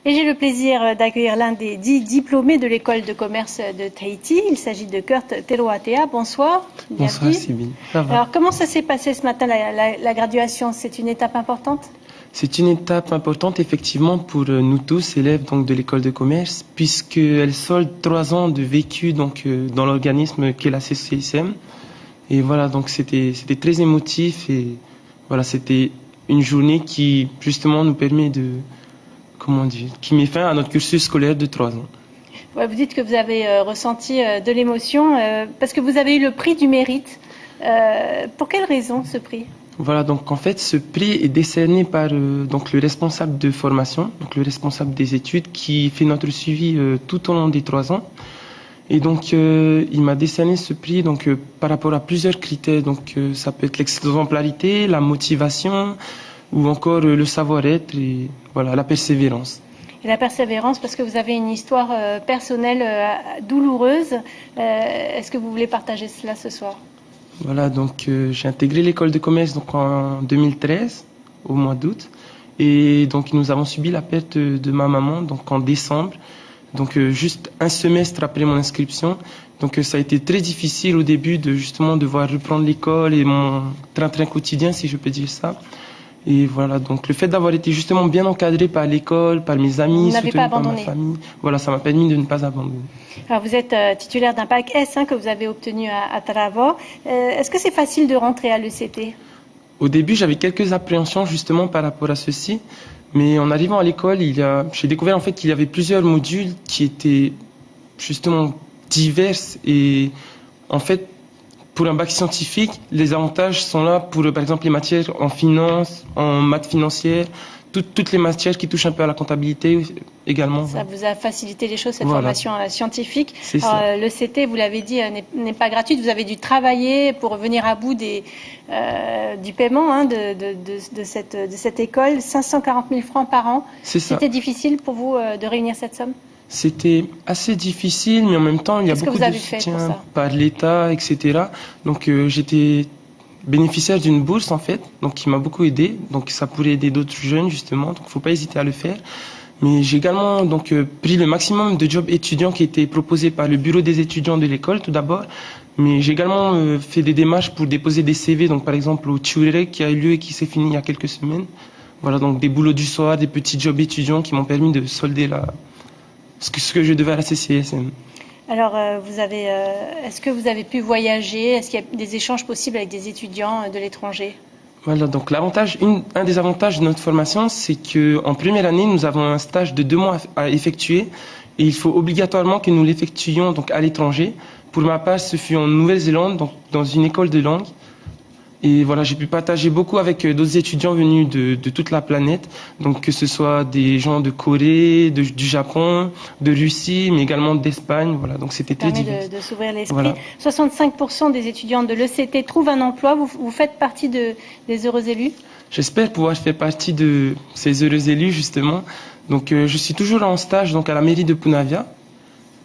Et j'ai le plaisir d'accueillir l'un des 10 diplômés de l'école de commerce de Tahiti. Il s'agit de Kurt Teroatea. Bonsoir. Bonsoir Sybille, ça va. Alors, comment ça s'est passé ce matin, la graduation? C'est une étape importante? C'est une étape importante effectivement pour nous tous, élèves donc, de l'école de commerce, puisqu'elle solde 3 ans de vécu donc, dans l'organisme qu'est la CCSM. Et voilà, donc c'était très émotif et voilà, c'était une journée qui justement nous permet qui met fin à notre cursus scolaire de 3 ans. Ouais, vous dites que vous avez ressenti de l'émotion parce que vous avez eu le prix du mérite. Pour quelle raison ce prix? Voilà, donc en fait, ce prix est décerné par donc le responsable de formation, donc le responsable des études, qui fait notre suivi tout au long des 3 ans. Et donc, il m'a décerné ce prix donc par rapport à plusieurs critères. Donc, ça peut être l'exemplarité, la motivation, ou encore le savoir-être et voilà, la persévérance. Et la persévérance, parce que vous avez une histoire personnelle douloureuse. Est-ce que vous voulez partager cela ce soir? Voilà, donc j'ai intégré l'école de commerce donc en 2013, au mois d'août. Et donc nous avons subi la perte de ma maman donc en décembre, donc juste un semestre après mon inscription. Donc ça a été très difficile au début de justement devoir reprendre l'école et mon train-train quotidien, si je peux dire ça. Et voilà, donc le fait d'avoir été justement bien encadré par l'école, par mes amis, soutenu par ma famille, voilà, ça m'a permis de ne pas abandonner. Alors vous êtes titulaire d'un bac S que vous avez obtenu à Taravo. Est-ce que c'est facile de rentrer à l'ECT? Au début, j'avais quelques appréhensions justement par rapport à ceci, mais en arrivant à l'école, j'ai découvert en fait qu'il y avait plusieurs modules qui étaient justement divers et en fait, pour un bac scientifique, les avantages sont là pour, par exemple, les matières en finance, en maths financières, toutes les matières qui touchent un peu à la comptabilité également. Ça vous a facilité les choses, cette voilà. formation scientifique. Le CT, vous l'avez dit, n'est pas gratuite. Vous avez dû travailler pour venir à bout du paiement de cette école. 540 000 francs par an. C'était difficile pour vous de réunir cette somme? C'était assez difficile, mais en même temps, il y a beaucoup de soutien par l'État, etc. Donc, j'étais bénéficiaire d'une bourse, en fait, donc qui m'a beaucoup aidé. Donc, ça pourrait aider d'autres jeunes, justement. Donc, il ne faut pas hésiter à le faire. Mais j'ai également donc, pris le maximum de jobs étudiants qui étaient proposés par le bureau des étudiants de l'école, tout d'abord. Mais j'ai également fait des démarches pour déposer des CV, donc par exemple au Tchouiré, qui a eu lieu et qui s'est fini il y a quelques semaines. Voilà, donc des boulots du soir, des petits jobs étudiants qui m'ont permis de solder ce que je devais à la CCSM. Alors, est-ce que vous avez pu voyager? Est-ce qu'il y a des échanges possibles avec des étudiants de l'étranger? Voilà, donc un des avantages de notre formation, c'est qu'en première année, nous avons un stage de 2 mois à effectuer et il faut obligatoirement que nous l'effectuions donc à l'étranger. Pour ma part, ce fut en Nouvelle-Zélande, donc dans une école de langue. Et voilà, j'ai pu partager beaucoup avec d'autres étudiants venus de toute la planète, donc que ce soit des gens de Corée, du Japon, de Russie, mais également d'Espagne. Voilà, donc c'était très divers. De s'ouvrir l'esprit. Voilà. 65% des étudiants de l'ECT trouvent un emploi. Vous faites partie des heureux élus? J'espère pouvoir faire partie de ces heureux élus justement. Donc je suis toujours en stage donc à la mairie de Punavia.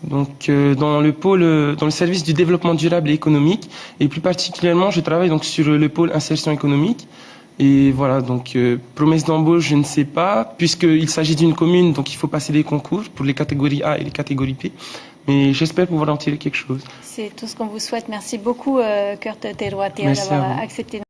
Donc dans le service du développement durable et économique, et plus particulièrement je travaille donc sur le pôle insertion économique. Et voilà, donc promesse d'embauche, je ne sais pas, puisqu'il s'agit d'une commune, donc il faut passer des concours pour les catégories A et les catégories P. Mais j'espère pouvoir en tirer quelque chose. C'est tout ce qu'on vous souhaite. Merci beaucoup, Kurt Teroatea, d'avoir accepté.